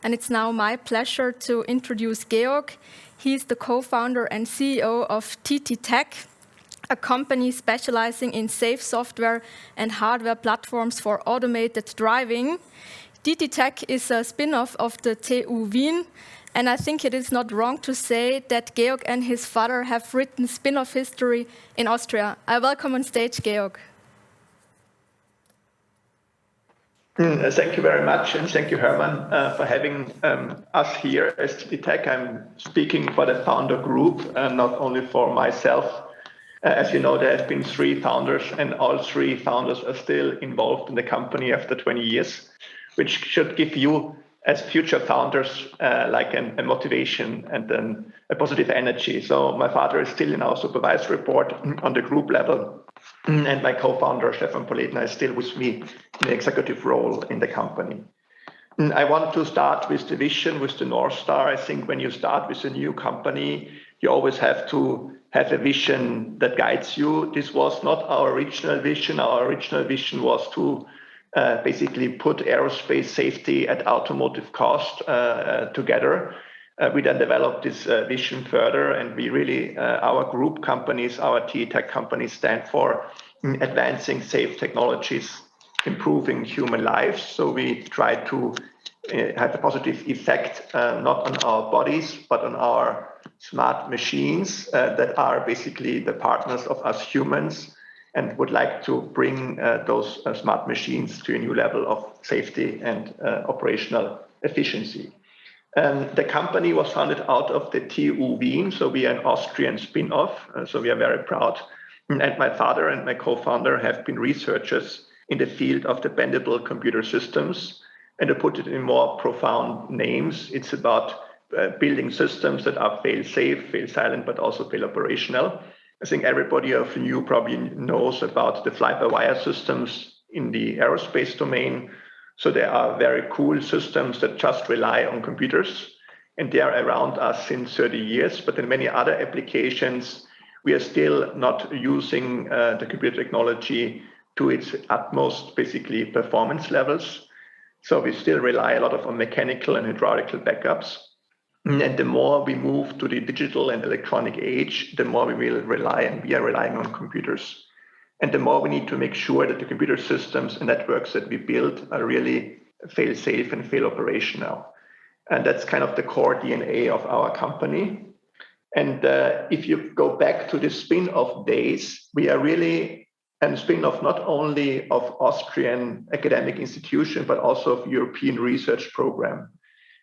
and it's now my pleasure to introduce Georg. He's the co-founder and CEO of TTTech, a company specializing in safe software and hardware platforms for automated driving. TTTech is a spin-off of the TU Wien, and I think it is not wrong to say that Georg and his father have written spin-off history in Austria. I welcome on stage Georg. Thank you very much, and thank you, Hermann, for having us here as TTTech. I'm speaking for the founder group, not only for myself. As you know, there have been 3 founders, and all 3 founders are still involved in the company after 20 years, which should give you, as future founders, like a motivation and then a positive energy. So my father is still in our supervisory board on the group level, and my co-founder, Stefan Poledner, is still with me in the executive role in the company. I want to start with the vision, with the North Star. I think when you start with a new company, you always have to have a vision that guides you. This was not our original vision. Our original vision was to basically put aerospace safety at automotive cost together. We then developed this vision further, and we really, our group companies, our TTTech companies stand for advancing safe technologies, improving human lives. So we try to have a positive effect, not on our bodies, but on our smart machines that are basically the partners of us humans, and would like to bring those smart machines to a new level of safety and operational efficiency. The company was founded out of the TU Wien, so we are an Austrian spin-off, so we are very proud. And my father and my co-founder have been researchers in the field of dependable computer systems. And to put it in more profound names, it's about building systems that are fail-safe, fail-silent, but also fail-operational. I think everybody of you probably knows about the fly-by-wire systems in the aerospace domain. So there are very cool systems that just rely on computers, and they are around us since 30 years. But in many other applications, we are still not using the computer technology to its utmost, basically, performance levels. So we still rely a lot on mechanical and hydraulical backups. And the more we move to the digital and electronic age, the more we will rely, and we are relying on computers. And the more we need to make sure that the computer systems and networks that we build are really fail-safe and fail-operational. And that's kind of the core DNA of our company. And if you go back to the spin-off days, we are really a spin-off not only of Austrian academic institution, but also of European research program.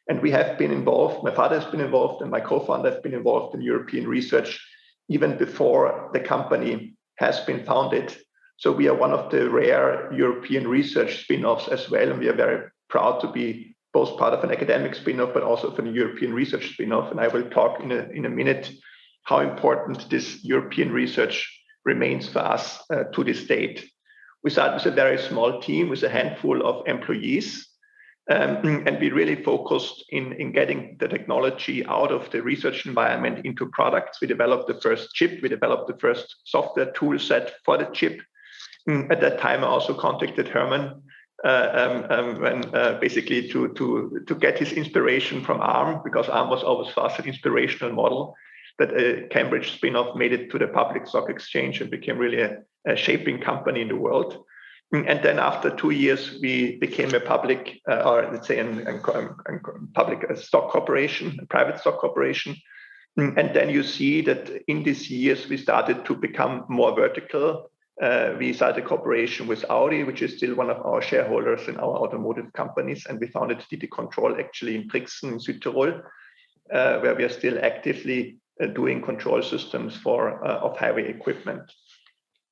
And we have been involved, my father has been involved, and my co-founder have been involved in European research even before the company has been founded. So we are one of the rare European research spin-offs as well, and we are very proud to be both part of an academic spin-off, but also for the European research spin-off. And I will talk in a minute how important this European research remains for us to this date. We started with a very small team with a handful of employees, and we really focused in getting the technology out of the research environment into products. We developed the first chip, we developed the first software tool set for the chip. At that time, I also contacted Hermann basically to get his inspiration from ARM, because ARM was always for us an inspirational model. That a Cambridge spin-off made it to the public stock exchange and became really a shaping company in the world. And then after 2 years, we became a public, or let's say public stock corporation, a private stock corporation. And then you see that in these years, we started to become more vertical. We started a cooperation with Audi, which is still one of our shareholders in our automotive companies. And we founded TT Control actually in Brixen in Südtirol, where we are still actively doing control systems for off-highway equipment.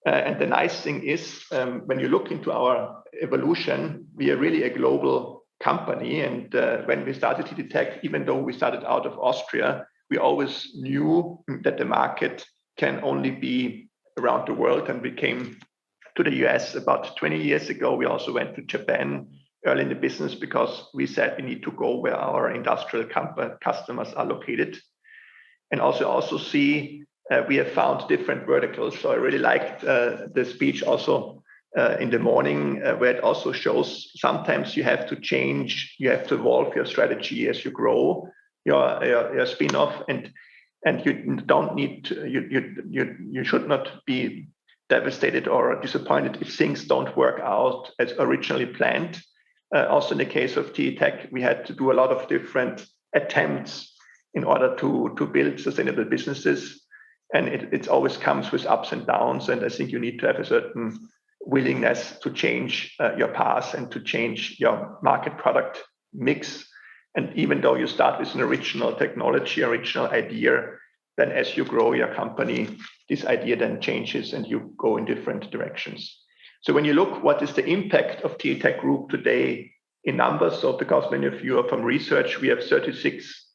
And the nice thing is, when you look into our evolution, we are really a global company. And when we started TTTech, even though we started out of Austria, we always knew that the market can only be around the world. And we came to the US about 20 years ago. We also went to Japan early in the business because we said we need to go where our industrial customers are located. And also see we have found different verticals. So I really liked the speech also in the morning, where it also shows sometimes you have to change, you have to evolve your strategy as you grow your spin-off, and you don't need to, you should not be devastated or disappointed if things don't work out as originally planned. Also in the case of TTTech, we had to do a lot of different attempts in order to build sustainable businesses. And it always comes with ups and downs. And I think you need to have a certain willingness to change your path and to change your market product mix. And even though you start with an original technology, original idea, then as you grow your company, this idea then changes and you go in different directions. So when you look, what is the impact of TTTech Group today in numbers? So because many of you are from research, we have 36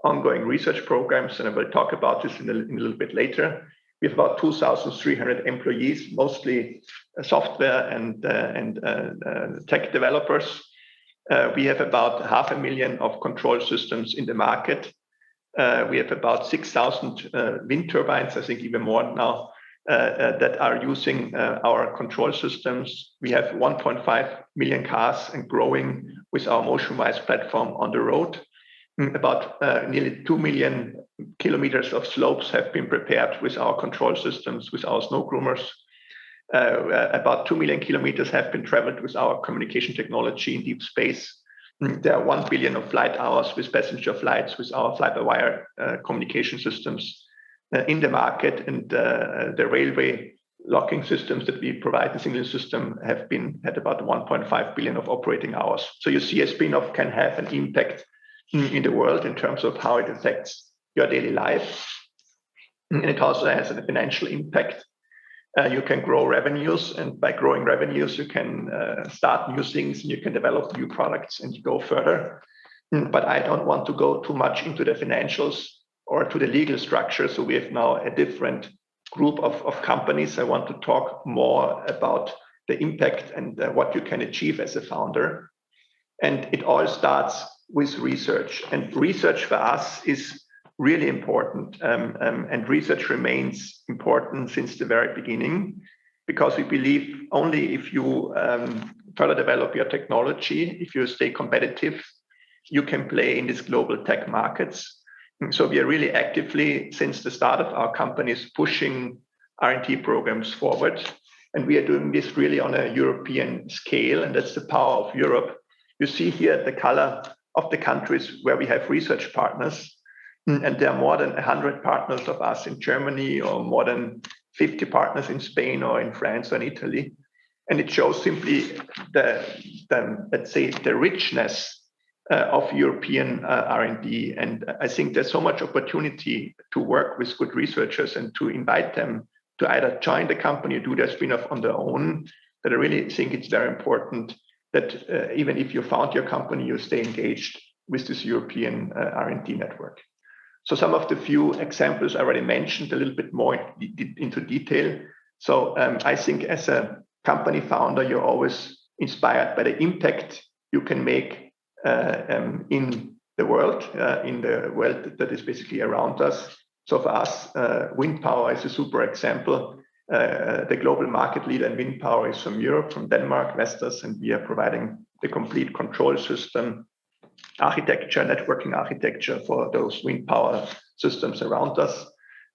ongoing research programs, and I will talk about this in a little bit later. We have about 2,300 employees, mostly software and tech developers. We have about 500,000 of control systems in the market. We have about 6,000 wind turbines, I think even more now, that are using our control systems. We have 1.5 million cars and growing with our MotionWise platform on the road. About nearly 2 million kilometers of slopes have been prepared with our control systems, with our snow groomers. About 2 million kilometers have been traveled with our communication technology in deep space. There are 1 billion of flight hours with passenger flights with our fly-by-wire communication systems in the market, and the railway locking systems that we provide, the single system, have had about 1.5 billion of operating hours. So you see a spin-off can have an impact in the world in terms of how it affects your daily life. And it also has a financial impact. You can grow revenues, and by growing revenues, you can start new things, and you can develop new products and go further. But I don't want to go too much into the financials or to the legal structure. So we have now a different group of companies. I want to talk more about the impact and what you can achieve as a founder. And it all starts with research. And research for us is really important. And research remains important since the very beginning, because we believe only if you further develop your technology, if you stay competitive, you can play in these global tech markets. And so we are really actively, since the start of our companies, pushing R&D programs forward. And we are doing this really on a European scale, and that's the power of Europe. You see here the color of the countries where we have research partners. And there are more than 100 partners of us in Germany, or more than 50 partners in Spain or in France or in Italy. And it shows simply let's say, the richness of European R&D. And I think there's so much opportunity to work with good researchers and to invite them to either join the company or do their spin-off on their own, that I really think it's very important that even if you found your company, you stay engaged with this European R&D network. So some of the few examples I already mentioned a little bit more into detail. So I think as a company founder, you're always inspired by the impact you can make in the world that is basically around us. So for us, wind power is a super example. The global market leader in wind power is from Europe, from Denmark, Vestas, and we are providing the complete control system, architecture, networking architecture for those wind power systems around us.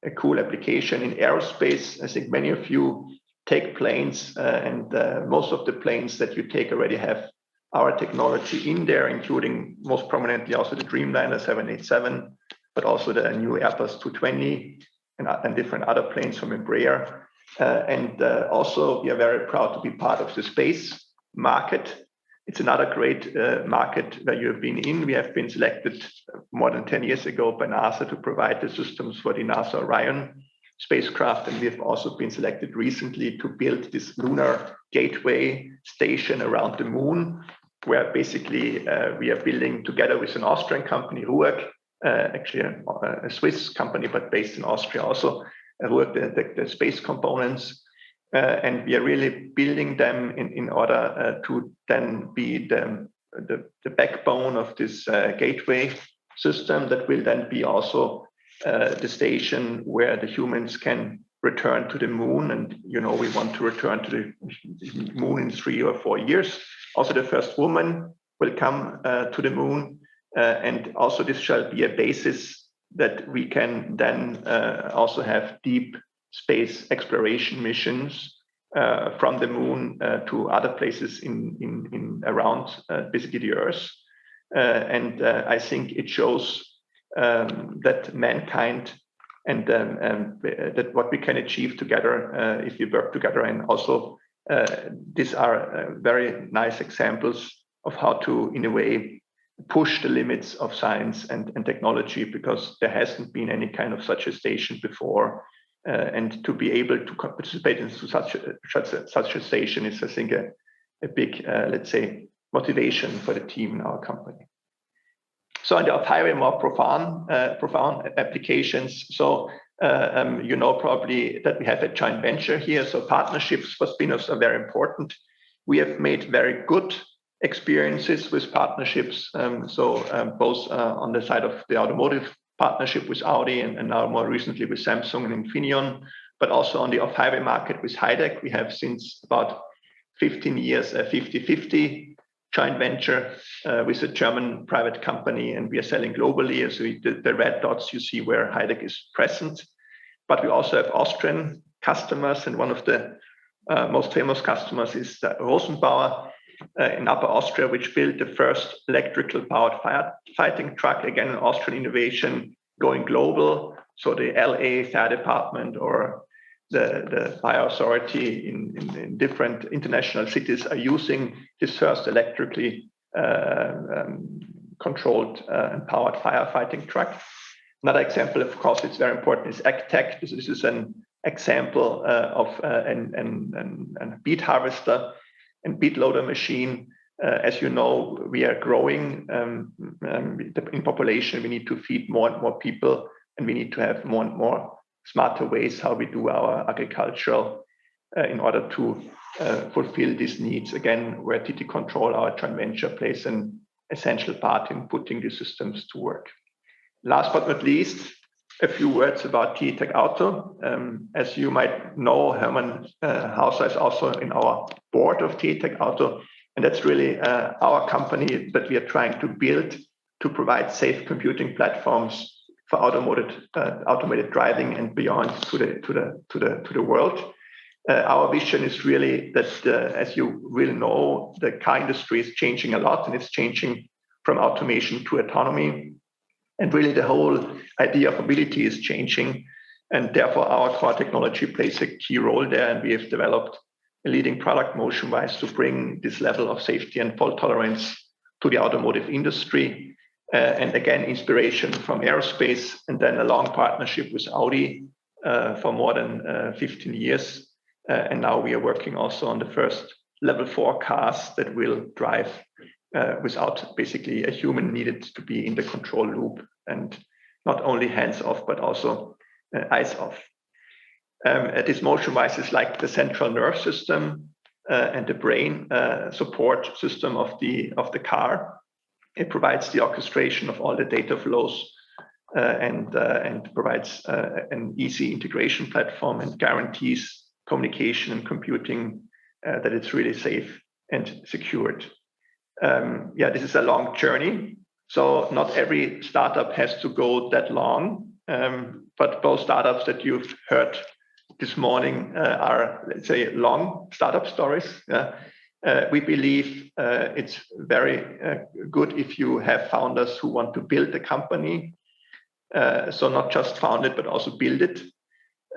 A cool application in aerospace. I think many of you take planes, and most of the planes that you take already have our technology in there, including most prominently also the Dreamliner 787, but also the new Airbus 220 and different other planes from Embraer. And also we are very proud to be part of the space market. It's another great market that you have been in. We have been selected more than 10 years ago by NASA to provide the systems for the NASA Orion spacecraft. And we have also been selected recently to build this lunar gateway station around the moon, where basically we are building together with an Austrian company, Georg, actually a Swiss company, but based in Austria also, the space components. And we are really building them in order to then be the backbone of this gateway system that will then be also the station where the humans can return to the moon. And, we want to return to the moon in 3 or 4 years. Also, the first woman will come to the moon. And also this shall be a basis that we can then also have deep space exploration missions from the moon to other places in around basically the Earth. And I think it shows that mankind and that what we can achieve together if we work together. And also these are very nice examples of how to, in a way, push the limits of science and technology, because there hasn't been any kind of such a station before. And to be able to participate in such a station is, I think, a big, let's say, motivation for the team in our company. So in the off-highway, more profound applications. So probably that we have a joint venture here. So partnerships for spin-offs are very important. We have made very good experiences with partnerships. Both on the side of the automotive partnership with Audi and now more recently with Samsung and Infineon, but also on the off-highway market with Heidelberg. We have since about 15 years a 50-50 joint venture with a German private company, and we are selling globally. So the red dots you see where Heidelberg is present, but we also have Austrian customers, and one of the most famous customers is Rosenbauer in Upper Austria, which built the first electrical powered fighting truck, again, an Austrian innovation going global. So the LA Fire Department or the fire authority in different international cities are using this first electrically controlled and powered firefighting truck. Another example, of course, it's very important, is AgTech. This is an example of a beet harvester and beet loader machine. As you know, we are growing in population. We need to feed more and more people, and we need to have more and more smarter ways how we do our agricultural in order to fulfill these needs. Again, where TT Control, our joint venture, plays an essential part in putting these systems to work. Last but not least, a few words about TTTech Auto. As you might know, Hermann Hauser is also in our board of TTTech Auto, and that's really our company that we are trying to build to provide safe computing platforms for automated driving and beyond to the world. Our vision is really that, as you will know, the car industry is changing a lot, and it's changing from automation to autonomy. And really the whole idea of mobility is changing, and therefore our core technology plays a key role there. And we have developed a leading product motion-wise to bring this level of safety and fault tolerance to the automotive industry. And again, inspiration from aerospace, and then a long partnership with Audi for more than 15 years. And now we are working also on the first level 4 cars that will drive without basically a human needed to be in the control loop, and not only hands off, but also eyes off. This motion-wise is like the central nerve system and the brain support system of the car. It provides the orchestration of all the data flows and provides an easy integration platform and guarantees communication and computing that it's really safe and secured. This is a long journey. So not every startup has to go that long, but both startups that you've heard this morning are, let's say, long startup stories. We believe it's very good if you have founders who want to build a company. So not just found it, but also build it.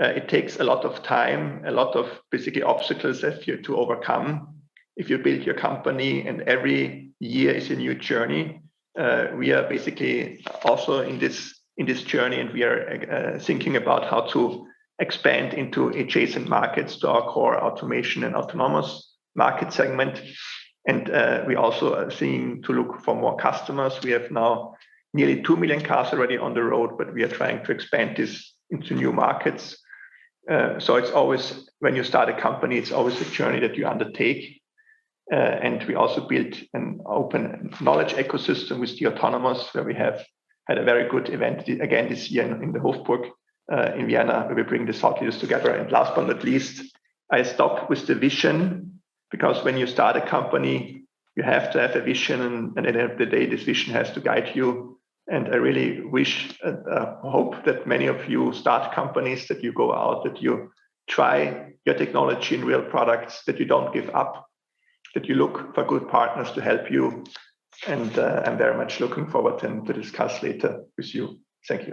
It takes a lot of time, a lot of basically obstacles that you have to overcome if you build your company, and every year is a new journey. We are basically also in this journey, and we are thinking about how to expand into adjacent markets to our core automation and autonomous market segment. And we also are seeing to look for more customers. We have now nearly 2 million cars already on the road, but we are trying to expand this into new markets. So it's always, when you start a company, it's always a journey that you undertake. And we also built an open knowledge ecosystem with the autonomous, where we have had a very good event again this year in the Hofburg in Vienna, where we bring the thought leaders together. And last but not least, I stop with the vision, because when you start a company, you have to have a vision, and at the end of the day, this vision has to guide you. And I really wish and hope that many of you start companies, that you go out, that you try your technology in real products, that you don't give up, that you look for good partners to help you. And I'm very much looking forward to discuss later with you. Thank you.